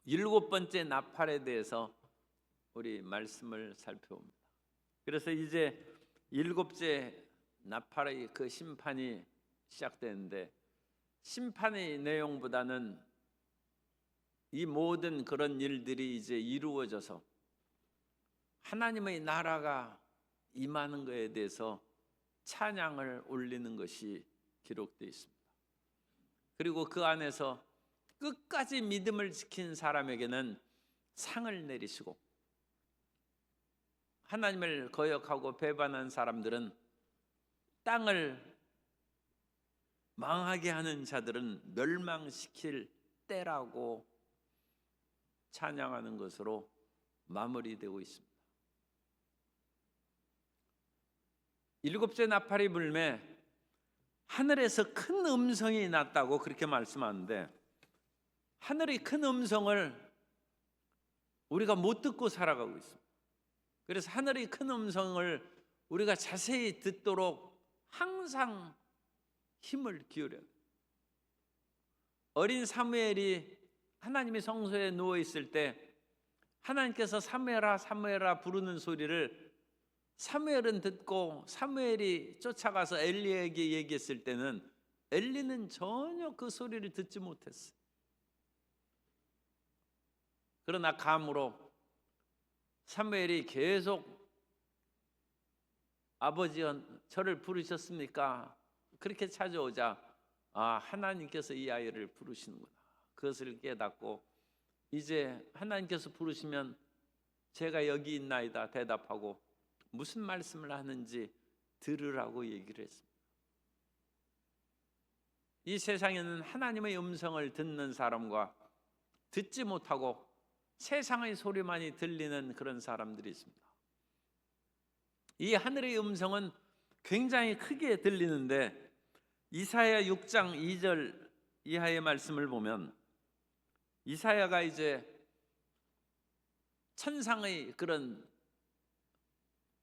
일곱 번째 나팔에 대해서 우리 말씀을 살펴봅니다. 그래서 이제 일곱째 나팔의 그 심판이 시작되는데, 심판의 내용보다는 이 모든 그런 일들이 이제 이루어져서 하나님의 나라가 임하는 것에 대해서 찬양을 올리는 것이 기록되어 있습니다. 그리고 그 안에서 끝까지 믿음을 지킨 사람에게는 상을 내리시고, 하나님을 거역하고 배반한 사람들은, 땅을 망하게 하는 자들은 멸망시킬 때라고 찬양하는 것으로 마무리되고 있습니다. 일곱째 나팔이 불매 하늘에서 큰 음성이 났다고 그렇게 말씀하는데, 하늘의 큰 음성을 우리가 못 듣고 살아가고 있습니다. 그래서 하늘의 큰 음성을 우리가 자세히 듣도록 항상 힘을 기울여야 돼요. 어린 사무엘이 하나님의 성소에 누워 있을 때 하나님께서 사무엘아 사무엘아 부르는 소리를 사무엘은 듣고, 사무엘이 쫓아가서 엘리에게 얘기했을 때는 엘리는 전혀 그 소리를 듣지 못했어요. 그러나 감으로 사무엘이 계속 아버지여 저를 부르셨습니까? 그렇게 찾아오자, 하나님께서 이 아이를 부르시는구나, 그것을 깨닫고, 이제 하나님께서 부르시면 제가 여기 있나이다 대답하고 무슨 말씀을 하는지 들으라고 얘기를 했습니다. 이 세상에는 하나님의 음성을 듣는 사람과 듣지 못하고 세상의 소리만이 들리는 그런 사람들이 있습니다. 이 하늘의 음성은 굉장히 크게 들리는데, 이사야 6장 2절 이하의 말씀을 보면, 이사야가 이제 천상의 그런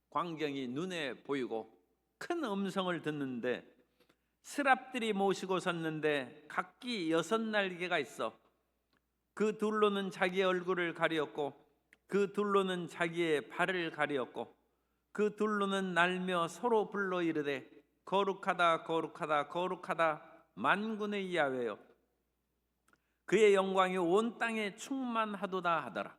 광경이 눈에 보이고 큰 음성을 듣는데, 스랍들이 모시고 섰는데 각기 6날개가 있어 그 둘로는 자기의 얼굴을 가리었고 그 둘로는 자기의 발을 가리었고 그 둘로는 날며 서로 불러 이르되 거룩하다 거룩하다 거룩하다 만군의 야훼여 그의 영광이 온 땅에 충만하도다 하더라.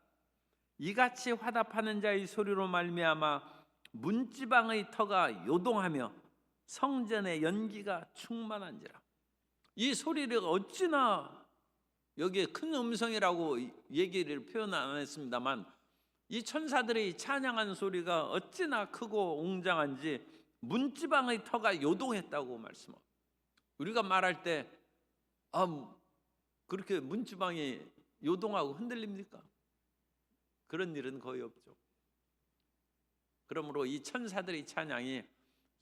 이같이 화답하는 자의 소리로 말미암아 문지방의 터가 요동하며 성전의 연기가 충만한지라. 이 소리를 어찌나, 여기에 큰 음성이라고 얘기를 표현 안 했습니다만, 이 천사들이 찬양한 소리가 어찌나 크고 웅장한지 문지방의 터가 요동했다고 말씀합니다. 우리가 말할 때 그렇게 문지방이 요동하고 흔들립니까? 그런 일은 거의 없죠. 그러므로 이 천사들의 찬양이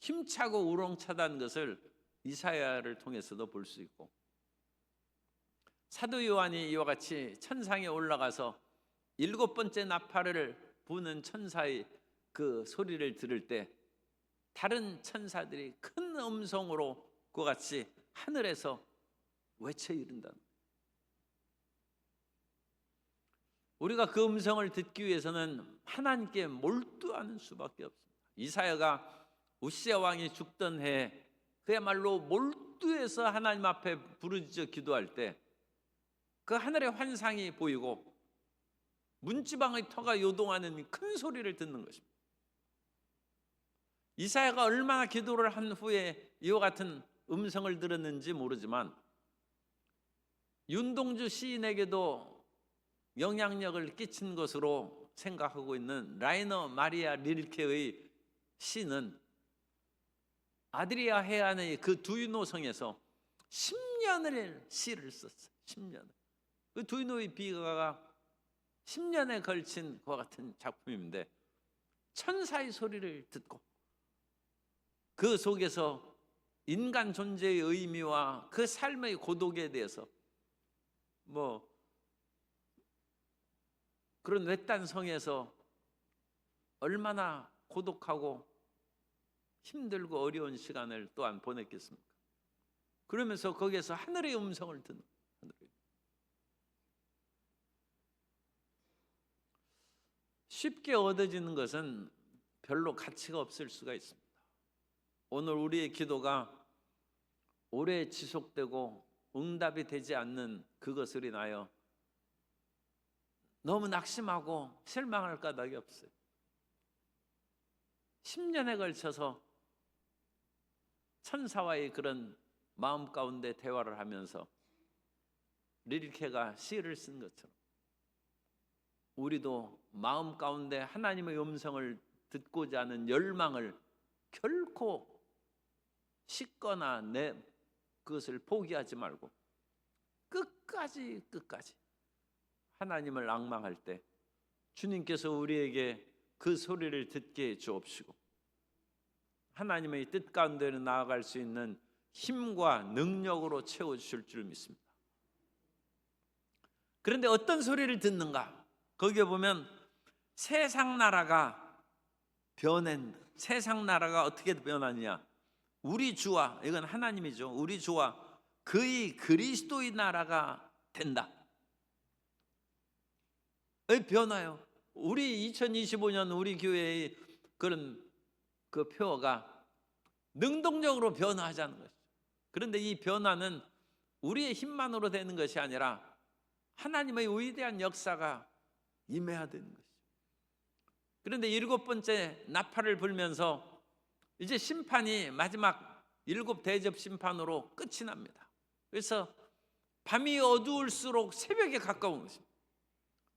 힘차고 우렁차다는 것을 이사야를 통해서도 볼 수 있고, 사도 요한이 이와 같이 천상에 올라가서 7번째 나팔을 부는 천사의 그 소리를 들을 때 다른 천사들이 큰 음성으로 그와 같이 하늘에서 외쳐 이른다. 우리가 그 음성을 듣기 위해서는 하나님께 몰두하는 수밖에 없습니다. 이사야가 우시야 왕이 죽던 해에 그야말로 몰두해서 하나님 앞에 부르짖어 기도할 때 그 하늘의 환상이 보이고 문지방의 터가 요동하는 큰 소리를 듣는 것입니다. 이사야가 얼마나 기도를 한 후에 이와 같은 음성을 들었는지 모르지만, 윤동주 시인에게도 영향력을 끼친 것으로 생각하고 있는 라이너 마리아 릴케의 시는 아드리아 해안의 그 두이노성에서 10년을 시를 썼어요. 10년. 그 두이노의 비가가 10년에 걸친 그와 같은 작품인데, 천사의 소리를 듣고 그 속에서 인간 존재의 의미와 그 삶의 고독에 대해서, 그런 외딴 성에서 얼마나 고독하고 힘들고 어려운 시간을 또한 보냈겠습니까? 그러면서 거기에서 하늘의 음성을 듣는, 쉽게 얻어지는 것은 별로 가치가 없을 수가 있습니다. 오늘 우리의 기도가 오래 지속되고 응답이 되지 않는 그것을 인하여 너무 낙심하고 실망할 까닭이 없어요. 10년에 걸쳐서 천사와의 그런 마음 가운데 대화를 하면서 릴케가 시를 쓴 것처럼 우리도 마음 가운데 하나님의 음성을 듣고자 하는 열망을 결코 식거나 그것을 포기하지 말고 끝까지 하나님을 앙망할 때 주님께서 우리에게 그 소리를 듣게 해 주옵시고 하나님의 뜻 가운데로 나아갈 수 있는 힘과 능력으로 채워주실 줄 믿습니다. 그런데 어떤 소리를 듣는가? 거기에 보면 세상 나라가 세상 나라가 어떻게 변하느냐? 우리 주와, 이건 하나님이죠. 우리 주와 그의 그리스도의 나라가 된다. 변화요. 우리 2025년 우리 교회의 그런 그 표어가 능동적으로 변화하자는 것이죠. 그런데 이 변화는 우리의 힘만으로 되는 것이 아니라 하나님의 위대한 역사가 임해야 되는 것이죠. 그런데 7번째 나팔을 불면서 이제 심판이 마지막 7 대접 심판으로 끝이 납니다. 그래서 밤이 어두울수록 새벽에 가까운 것입니다.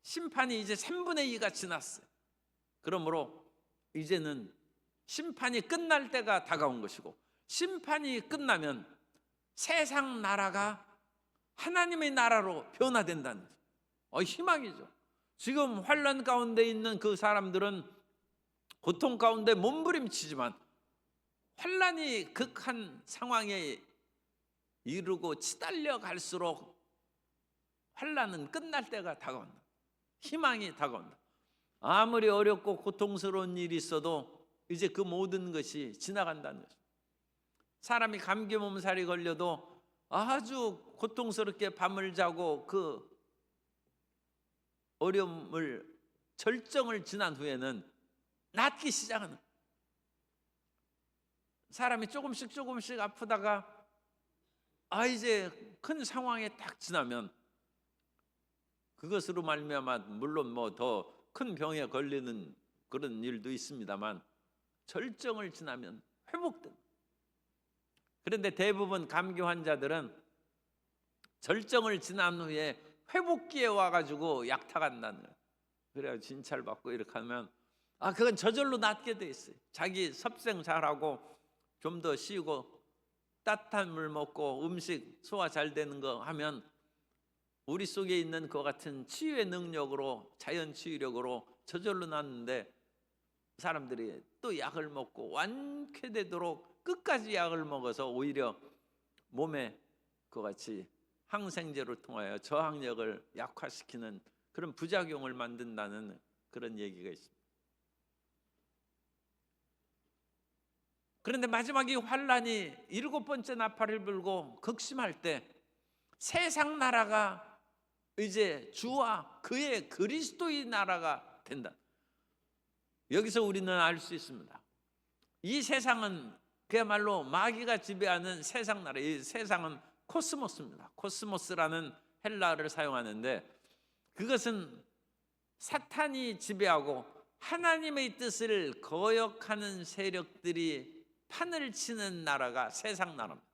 심판이 이제 3분의 2가 지났어요. 그러므로 이제는 심판이 끝날 때가 다가온 것이고 심판이 끝나면 세상 나라가 하나님의 나라로 변화된다는 거죠. 희망이죠. 지금 환난 가운데 있는 그 사람들은 고통 가운데 몸부림치지만 환난이 극한 상황에 이르고 치달려 갈수록 환난은 끝날 때가 다가온다. 희망이 다가온다. 아무리 어렵고 고통스러운 일이 있어도 이제 그 모든 것이 지나간다는 것입니다. 사람이 감기 몸살이 걸려도 아주 고통스럽게 밤을 자고 그 어려움을 절정을 지난 후에는 낫기 시작하는, 사람이 조금씩 아프다가 이제 큰 상황에 딱 지나면 그것으로 말미암아 물론 뭐 더 큰 병에 걸리는 그런 일도 있습니다만 절정을 지나면 회복된다. 그런데 대부분 감기 환자들은 절정을 지난 후에 회복기에 와가지고 약타간다는 거예요. 그래야 진찰 받고 이렇게 하면 그건 저절로 낫게 돼 있어요. 자기 섭생 잘하고 좀 더 쉬고 따뜻한 물 먹고 음식 소화 잘 되는 거 하면 우리 속에 있는 그 같은 치유의 능력으로, 자연 치유력으로 저절로 낫는데 사람들이 또 약을 먹고 완쾌되도록 끝까지 약을 먹어서 오히려 몸에 그같이 항생제를 통하여 저항력을 약화시키는 그런 부작용을 만든다는 그런 얘기가 있습니다. 그런데 마지막 이 환란이 7번째 나팔을 불고 극심할 때 세상 나라가 이제 주와 그의 그리스도의 나라가 된다. 여기서 우리는 알 수 있습니다. 이 세상은 그야말로 마귀가 지배하는 세상 나라, 이 세상은 코스모스입니다. 코스모스라는 헬라어를 사용하는데 그것은 사탄이 지배하고 하나님의 뜻을 거역하는 세력들이 판을 치는 나라가 세상 나라입니다.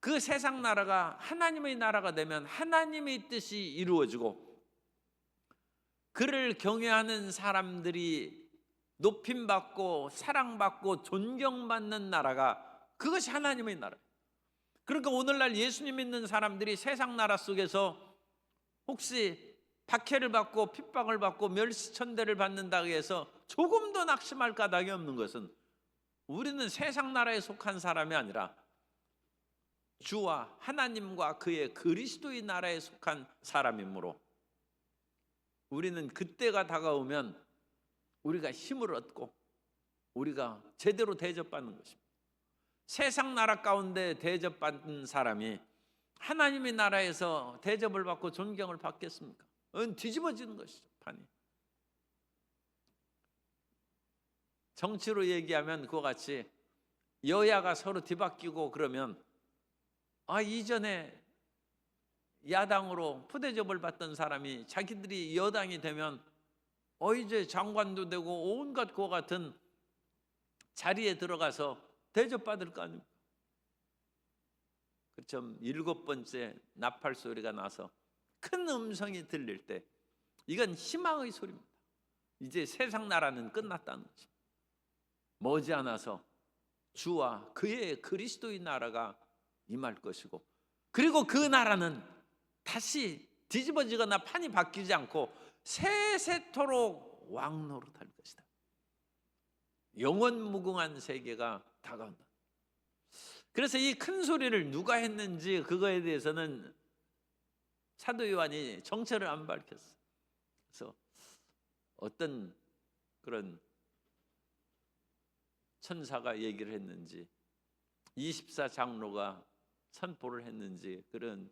그 세상 나라가 하나님의 나라가 되면 하나님의 뜻이 이루어지고 그를 경외하는 사람들이 높임받고 사랑받고 존경받는 나라가 그것이 하나님의 나라예요. 그러니까 오늘날 예수님 믿는 사람들이 세상 나라 속에서 혹시 박해를 받고 핍박을 받고 멸시천대를 받는다고 해서 조금도 낙심할 까닭이 없는 것은 우리는 세상 나라에 속한 사람이 아니라 주와 하나님과 그의 그리스도의 나라에 속한 사람이므로 우리는 그때가 다가오면 우리가 힘을 얻고 우리가 제대로 대접받는 것입니다. 세상 나라 가운데 대접받는 사람이 하나님의 나라에서 대접을 받고 존경을 받겠습니까? 뒤집어지는 것이죠, 판이. 정치로 얘기하면 그와 같이 여야가 서로 뒤바뀌고 그러면 이전에 야당으로 푸대접을 받던 사람이 자기들이 여당이 되면 이제 장관도 되고 온갖 그와 같은 자리에 들어가서 대접받을 거 아닙니까? 그처럼 7번째 나팔 소리가 나서 큰 음성이 들릴 때 이건 희망의 소리입니다. 이제 세상 나라는 끝났다는 거죠. 머지않아서 주와 그의 그리스도의 나라가 임할 것이고, 그리고 그 나라는 다시 뒤집어지거나 판이 바뀌지 않고 세세토록 왕노릇할 것이다. 영원무궁한 세계가 다가온다. 그래서 이 큰 소리를 누가 했는지 그거에 대해서는 사도 요한이 정체를 안 밝혔어. 그래서 어떤 그런 천사가 얘기를 했는지, 24장로가 선포를 했는지, 그런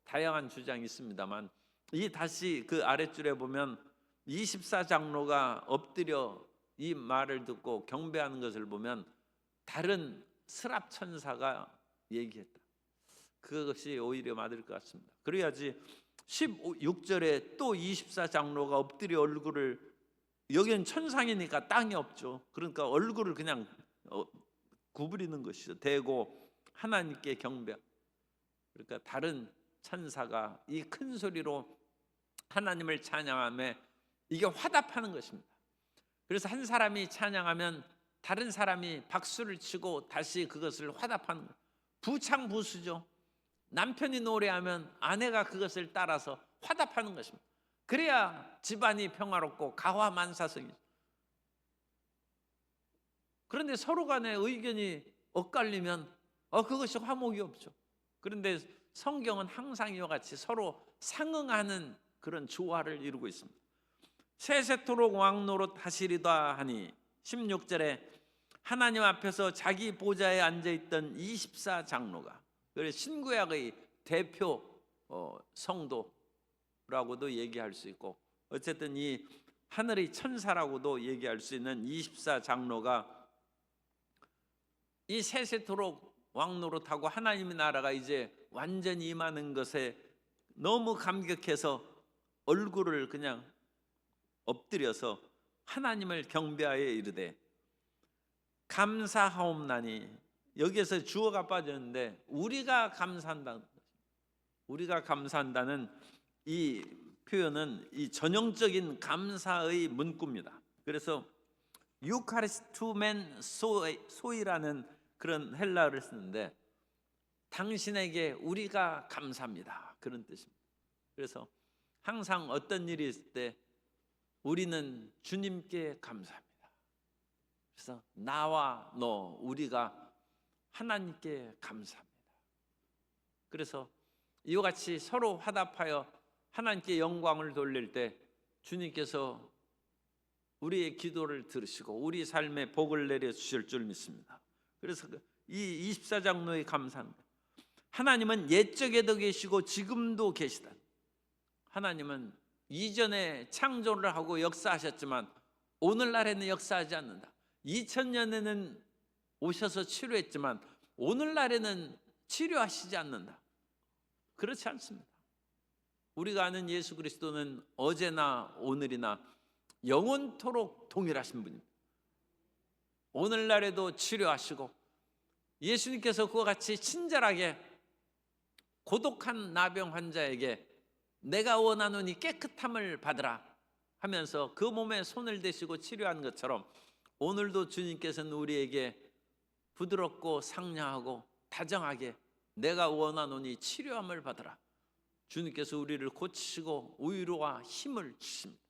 다양한 주장이 있습니다만, 이 다시 그 아랫줄에 보면 24장로가 엎드려 이 말을 듣고 경배하는 것을 보면 다른 스랍 천사가 얘기했다. 그것이 오히려 맞을 것 같습니다. 그래야지 16절에 또 24장로가 엎드려 얼굴을, 여기는 천상이니까 땅이 없죠. 그러니까 얼굴을 그냥 구부리는 것이죠. 대고 하나님께 경배. 그러니까 다른 천사가 이 큰 소리로 하나님을 찬양하며 이게 화답하는 것입니다. 그래서 한 사람이 찬양하면 다른 사람이 박수를 치고 다시 그것을 화답하는 거예요. 부창부수죠. 남편이 노래하면 아내가 그것을 따라서 화답하는 것입니다. 그래야 집안이 평화롭고 가화만사성이죠. 그런데 서로 간에 의견이 엇갈리면 그것이 화목이 없죠. 그런데 성경은 항상 이와 같이 서로 상응하는 그런 조화를 이루고 있습니다. 세세토록 왕노릇 하시리다 하니, 16절에 하나님 앞에서 자기 보좌에 앉아있던 24장로가, 그래서 신구약의 대표 성도라고도 얘기할 수 있고, 어쨌든 이 하늘의 천사라고도 얘기할 수 있는 24장로가 이 세세토록 왕노릇하고 하나님의 나라가 이제 완전히 임하는 것에 너무 감격해서 얼굴을 그냥 엎드려서 하나님을 경배하여 이르되 감사하옵나니, 여기에서 주어가 빠졌는데 우리가 감사한다. 우리가 감사한다는 이 표현은 이 전형적인 감사의 문구입니다. 그래서 유카리스투멘 소이라는 그런 헬라어를 쓰는데, 당신에게 우리가 감사합니다, 그런 뜻입니다. 그래서 항상 어떤 일이 있을 때 우리는 주님께 감사합니다. 그래서 나와 너, 우리가 하나님께 감사합니다. 그래서 이와 같이 서로 화답하여 하나님께 영광을 돌릴 때 주님께서 우리의 기도를 들으시고 우리 삶에 복을 내려주실 줄 믿습니다. 그래서 이 24장로의 감사합니다. 하나님은 옛적에도 계시고 지금도 계시다. 하나님은 이전에 창조를 하고 역사하셨지만 오늘날에는 역사하지 않는다. 2000년에는 오셔서 치료했지만 오늘날에는 치료하시지 않는다. 그렇지 않습니다. 우리가 아는 예수 그리스도는 어제나 오늘이나 영원토록 동일하신 분입니다. 오늘날에도 치료하시고, 예수님께서 그와 같이 친절하게 고독한 나병 환자에게 내가 원하노니 깨끗함을 받으라 하면서 그 몸에 손을 대시고 치료한 것처럼, 오늘도 주님께서는 우리에게 부드럽고 상냥하고 다정하게 내가 원하노니 치료함을 받으라. 주님께서 우리를 고치시고 위로와 힘을 주십니다.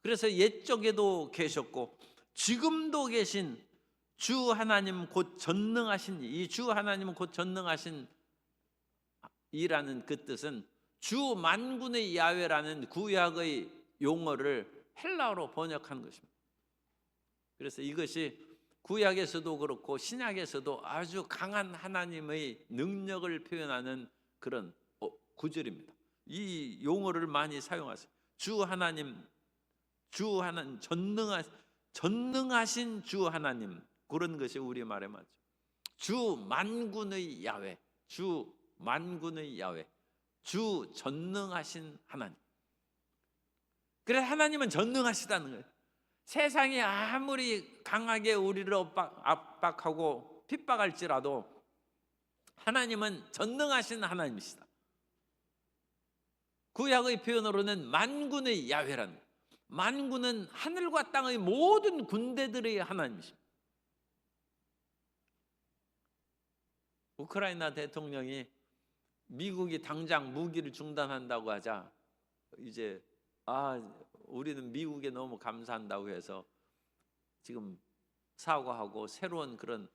그래서 옛적에도 계셨고 지금도 계신 주 하나님 곧 전능하신, 이 주 하나님은 곧 전능하신 이라는 그 뜻은 주 만군의 야훼라는 구약의 용어를 헬라어로 번역한 것입니다. 그래서 이것이 구약에서도 그렇고 신약에서도 아주 강한 하나님의 능력을 표현하는 그런 구절입니다. 이 용어를 많이 사용하세요. 주 하나님 전능하신 주 하나님, 그런 것이 우리말에 맞죠. 주 만군의 야훼, 주 만군의 야훼, 주 전능하신 하나님. 그래, 하나님은 전능하시다는 거예요. 세상이 아무리 강하게 우리를 압박하고 핍박할지라도 하나님은 전능하신 하나님이시다. 구약의 표현으로는 만군의 야훼라는 거예요. 만군은 하늘과 땅의 모든 군대들의 하나님이십니다. 우크라이나 대통령이 미국이 당장 무기를 중단한다고 하자 이제 우리는 미국에 너무 감사한다고 해서 지금 사과하고 새로운 그런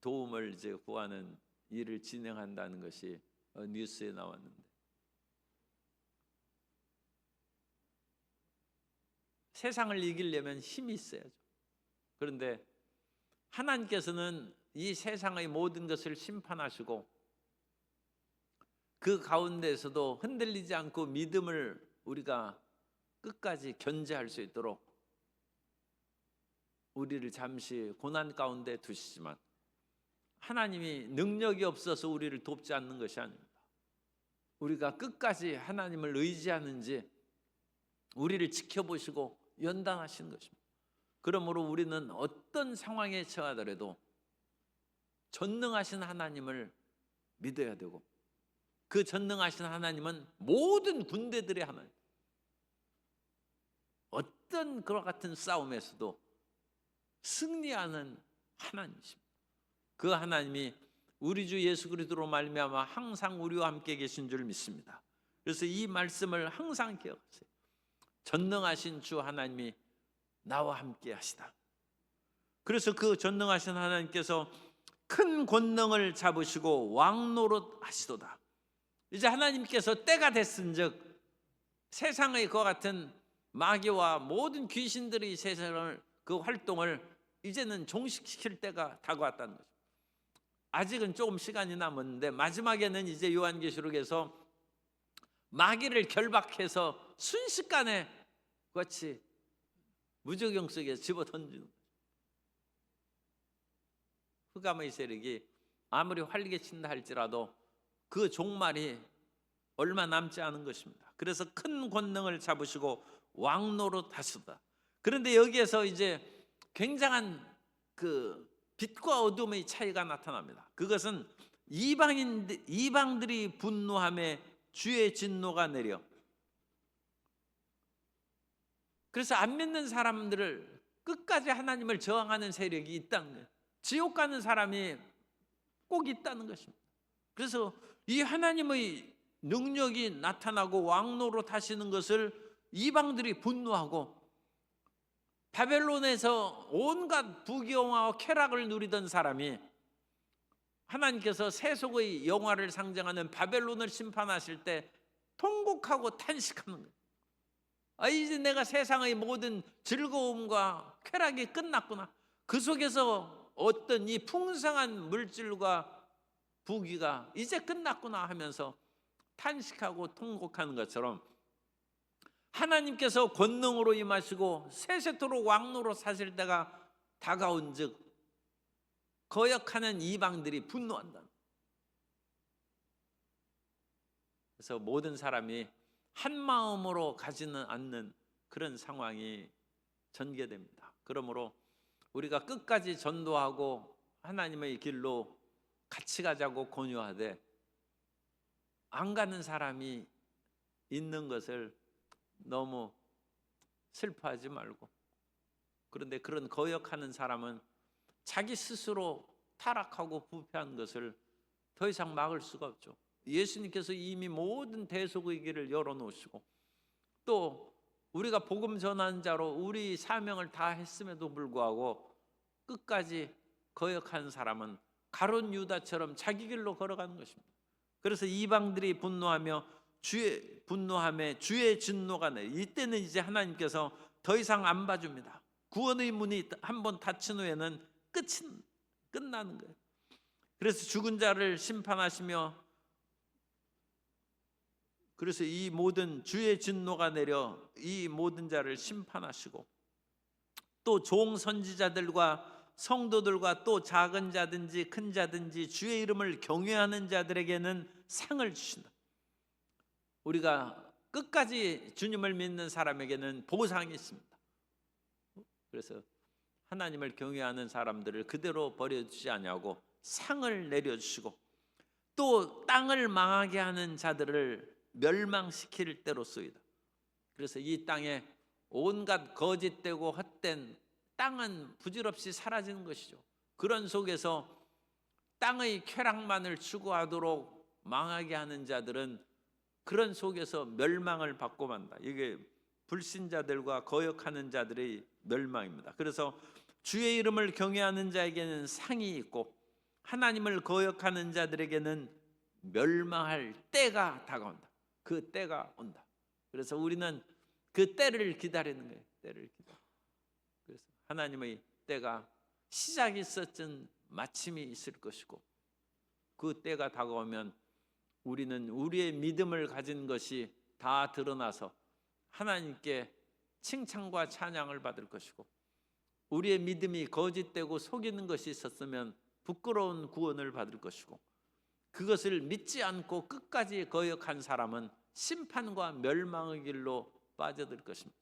도움을 이제 구하는 일을 진행한다는 것이 뉴스에 나왔는데, 세상을 이기려면 힘이 있어야죠. 그런데 하나님께서는 이 세상의 모든 것을 심판하시고 그 가운데에서도 흔들리지 않고 믿음을 우리가 끝까지 견제할 수 있도록 우리를 잠시 고난 가운데 두시지만 하나님이 능력이 없어서 우리를 돕지 않는 것이 아닙니다. 우리가 끝까지 하나님을 의지하는지 우리를 지켜보시고 연단하시는 것입니다. 그러므로 우리는 어떤 상황에 처하더라도 전능하신 하나님을 믿어야 되고, 그 전능하신 하나님은 모든 군대들의 하나님, 어떤 그와 같은 싸움에서도 승리하는 하나님이십니다. 그 하나님이 우리 주 예수 그리스도로 말미암아 항상 우리와 함께 계신 줄 믿습니다. 그래서 이 말씀을 항상 기억하세요. 전능하신 주 하나님이 나와 함께 하시다. 그래서 그 전능하신 하나님께서 큰 권능을 잡으시고 왕노릇 하시도다. 이제 하나님께서 때가 됐은즉 세상의 그와 같은 마귀와 모든 귀신들의 세상을, 그 활동을 이제는 종식시킬 때가 다가왔다는 거죠. 아직은 조금 시간이 남았는데 마지막에는 이제 요한계시록에서 마귀를 결박해서 순식간에 같이 무저경 속에 집어던지는 거죠. 흑암의 세력이 아무리 활개친다 할지라도 그 종말이 얼마 남지 않은 것입니다. 그래서 큰 권능을 잡으시고 왕노릇 하시다. 그런데 여기에서 이제 굉장한 그 빛과 어둠의 차이가 나타납니다. 그것은 이방들이 분노함에 주의 진노가 내려, 그래서 안 믿는 사람들을 끝까지 하나님을 저항하는 세력이 있다는 거예요. 지옥 가는 사람이 꼭 있다는 것입니다. 그래서 이 하나님의 능력이 나타나고 왕노릇 하시는 것을 이방들이 분노하고, 바벨론에서 온갖 부귀영화와 쾌락을 누리던 사람이 하나님께서 세속의 영화를 상징하는 바벨론을 심판하실 때 통곡하고 탄식하는 거예요. 이제 내가 세상의 모든 즐거움과 쾌락이 끝났구나. 그 속에서 어떤 이 풍성한 물질과 부귀가 이제 끝났구나 하면서 탄식하고 통곡하는 것처럼 하나님께서 권능으로 임하시고 세세토록 왕노로 사실 때가 다가온 즉 거역하는 이방들이 분노한다. 그래서 모든 사람이 한 마음으로 가지는 않는 그런 상황이 전개됩니다. 그러므로 우리가 끝까지 전도하고 하나님의 길로 같이 가자고 권유하되 안 가는 사람이 있는 것을 너무 슬퍼하지 말고, 그런데 그런 거역하는 사람은 자기 스스로 타락하고 부패한 것을 더 이상 막을 수가 없죠. 예수님께서 이미 모든 대속의 길을 열어놓으시고, 또 우리가 복음 전하는 자로 우리 사명을 다 했음에도 불구하고 끝까지 거역한 사람은 가룟 유다처럼 자기 길로 걸어가는 것입니다. 그래서 이방들이 분노하며 주의 진노가 내, 이때는 이제 하나님께서 더 이상 안 봐줍니다. 구원의 문이 한번 닫힌 후에는 끝나는 거예요. 그래서 죽은 자를 심판하시며, 그래서 이 모든 주의 진노가 내려 이 모든 자를 심판하시고, 또 종 선지자들과 성도들과 또 작은 자든지 큰 자든지 주의 이름을 경외하는 자들에게는 상을 주신다. 우리가 끝까지 주님을 믿는 사람에게는 보상이 있습니다. 그래서 하나님을 경외하는 사람들을 그대로 버려두지 아니하고 상을 내려주시고, 또 땅을 망하게 하는 자들을 멸망시킬 때로소이다. 그래서 이 땅에 온갖 거짓되고 헛된 땅은 부질없이 사라지는 것이죠. 그런 속에서 땅의 쾌락만을 추구하도록 망하게 하는 자들은 그런 속에서 멸망을 받고 만다. 이게 불신자들과 거역하는 자들의 멸망입니다. 그래서 주의 이름을 경외하는 자에게는 상이 있고, 하나님을 거역하는 자들에게는 멸망할 때가 다가온다. 그 때가 온다. 그래서 우리는 그 때를 기다리는 거예요. 때를 기다려. 그래서 하나님의 때가 시작이 있었든 마침이 있을 것이고, 그 때가 다가오면 우리는 우리의 믿음을 가진 것이 다 드러나서 하나님께 칭찬과 찬양을 받을 것이고, 우리의 믿음이 거짓되고 속이는 것이 있었으면 부끄러운 구원을 받을 것이고, 그것을 믿지 않고 끝까지 거역한 사람은 심판과 멸망의 길로 빠져들 것입니다.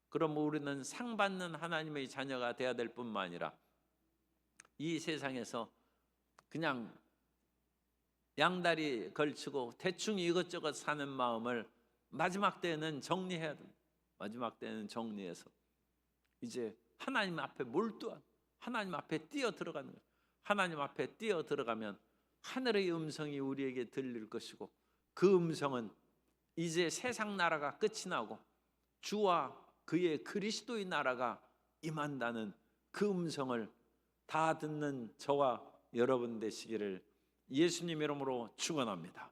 그럼 우리는 상 받는 하나님의 자녀가 되어야 될 뿐만 아니라 이 세상에서 그냥 양다리 걸치고 대충 이것저것 사는 마음을 마지막 때에는 정리해야 됩니다. 마지막 때는 정리해서 이제 하나님 앞에 몰두한, 하나님 앞에 뛰어 들어가는 거예요. 하나님 앞에 뛰어 들어가면 하늘의 음성이 우리에게 들릴 것이고, 그 음성은 이제 세상 나라가 끝이 나고 주와 그의 그리스도의 나라가 임한다는 그 음성을 다 듣는 저와 여러분 되시기를 예수님 이름으로 축원합니다.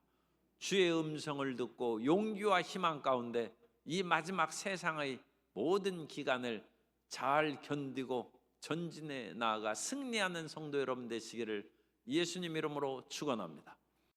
주의 음성을 듣고 용기와 희망 가운데 이 마지막 세상의 모든 기간을 잘 견디고 전진해 나아가 승리하는 성도 여러분 되시기를 예수님 이름으로 축원합니다.